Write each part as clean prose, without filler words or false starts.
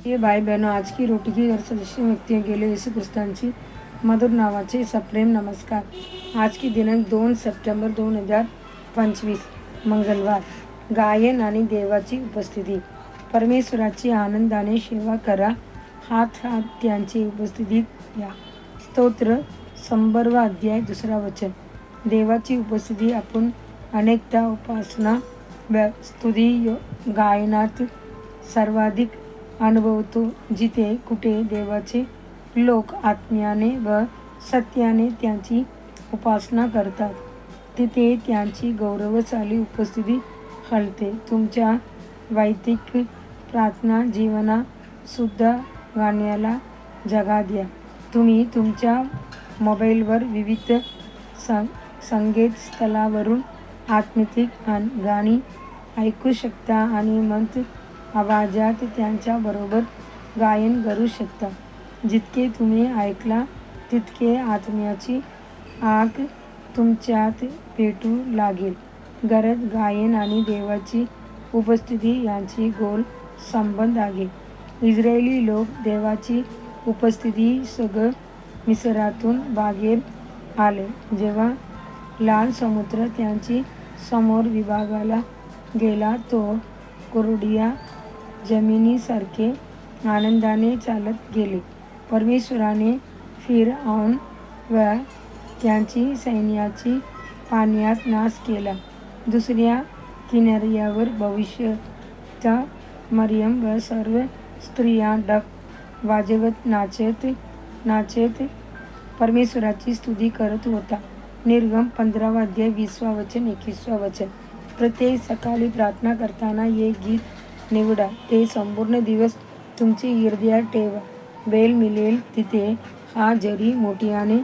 ये भाई बहनों, आज की रोटी की घर सदस्य व्यक्तियों के लिए यीशु ख्रिस्तांची मधुर नावाचे सप्रेम नमस्कार. आज की दिनांक 2 सप्टेंबर 2025 मंगळवार. गायन आणि देवाची उपस्थिती. परमेश्वराची आनंदाने सेवा करा. हात त्यांची उपस्थितीत या. स्तोत्र 100 अध्याय 2 वचन. देवाची उपस्थिती आपण अनेकदा उपासना स्तुती गायनात सर्वाधिक अनुभवतो. जिथे कुठे देवाचे लोक आत्म्याने व सत्याने त्यांची उपासना करतात तिथे त्यांची गौरवशाली उपस्थिती हलते. तुमच्या वैयक्तिक प्रार्थना जीवनात सुद्धा गाण्याला जागा द्या. तुम्ही तुमच्या मोबाईलवर विविध संकेतस्थळावरून आत्मिक गाणी ऐकू शकता आणि मंद आवाजात त्यांच्याबरोबर गायन करू शकता. जितके तुम्ही ऐकला तितके आत्म्याची आग तुमच्यात पेटू लागेल. गरज गायन आणि देवाची उपस्थिती यांची गोल संबंध आहे. इस्रायली लोक देवाची उपस्थिती सगळं मिस्रातून बाहेर आले जेव्हा लाल समुद्र त्यांची समोर विभागाला गेला. तो कोरड्या जमिनीसारखे आनंदाने चालत गेले. परमेश्वराने फिरऔन व त्यांची सैन्याची पाण्यात नाश केला. दुसऱ्या किनाऱ्यावर भविष्यवक्ता मरियम व सर्व स्त्रिया डफ वाजवत नाचत परमेश्वराची स्तुती करत होता. निर्गम 15 अध्याय 20 वचन 21 वचन. प्रत्येक सकाळी प्रार्थना करताना एक गीत निवडा. ते संपूर्ण दिवस तुमचे हृदयात ठेवा. वेळ मिळेल तिथे हा जरी मोठ्याने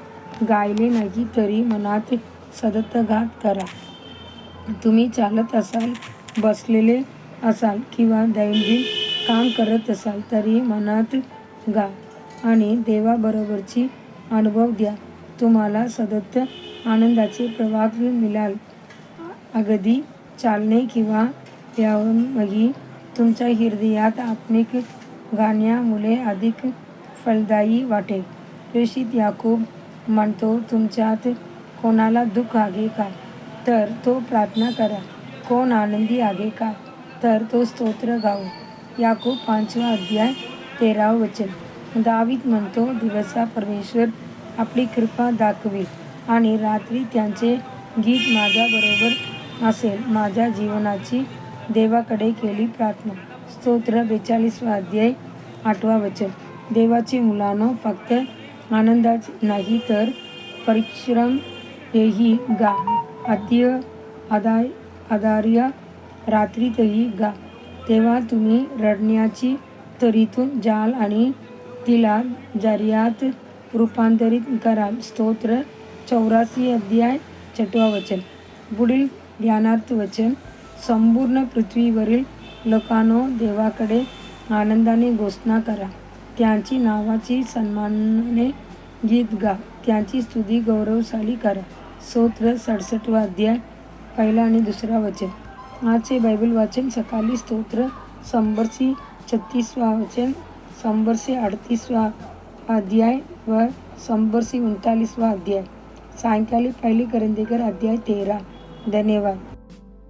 गायले नाही तरी मनात सतत गात करा. तुम्ही चालत असाल, बसलेले असाल किंवा दैनंदिन काम करत असाल तरी मनात गा आणि देवाबरोबरची अनुभव द्या. तुम्हाला सतत आनंदाचे प्रवाह मिळाल. अगदी चालणे किंवा व्यायामही तुमच्या हृदयात आत्मिक गाण्यामुळे अधिक फलदायी वाटेल. प्रेषित याकूब म्हणतो, तुमच्यात कोणाला दुःख आहे का? तर तो प्रार्थना करा. कोण आनंदी आहे का? तर तो स्तोत्र गावो. याकूब 5 अध्याय 13 वचन. दावीद म्हणतो, दिवसा परमेश्वर आपली कृपा दाखवेल आणि रात्री त्यांचे गीत माझ्याबरोबर असेल. माझ्या जीवनाची देवाकडे केली प्रार्थना. स्तोत्र 42 अध्याय 8 वचन. देवाची मुलांनो, फक्त आनंदाच नाही तर परिश्रम हेही गा. आधार्य रात्रीतही गा. तेव्हा तुम्ही रडण्याची तऱ्हेतून जाल आणि तिला जर्यात रूपांतरित कराल. स्तोत्र 84 अध्याय 6 वचन. पुढील ध्यानार्थ वचन. संपूर्ण पृथ्वीवरील लोकांनो, देवाकडे आनंदाने घोषणा करा. त्यांची नावाची सन्मानाने गीत गा. त्यांची स्तुती गौरवशाली करा. स्तोत्र 67 अध्याय 1 आणि 2 वचन. आजचे बायबल वाचन. सकाळी स्तोत्र 136 वचन, 138 अध्याय व 139 अध्याय. सायंकाळी 1 कोरिंथीकर अध्याय 13. धन्यवाद.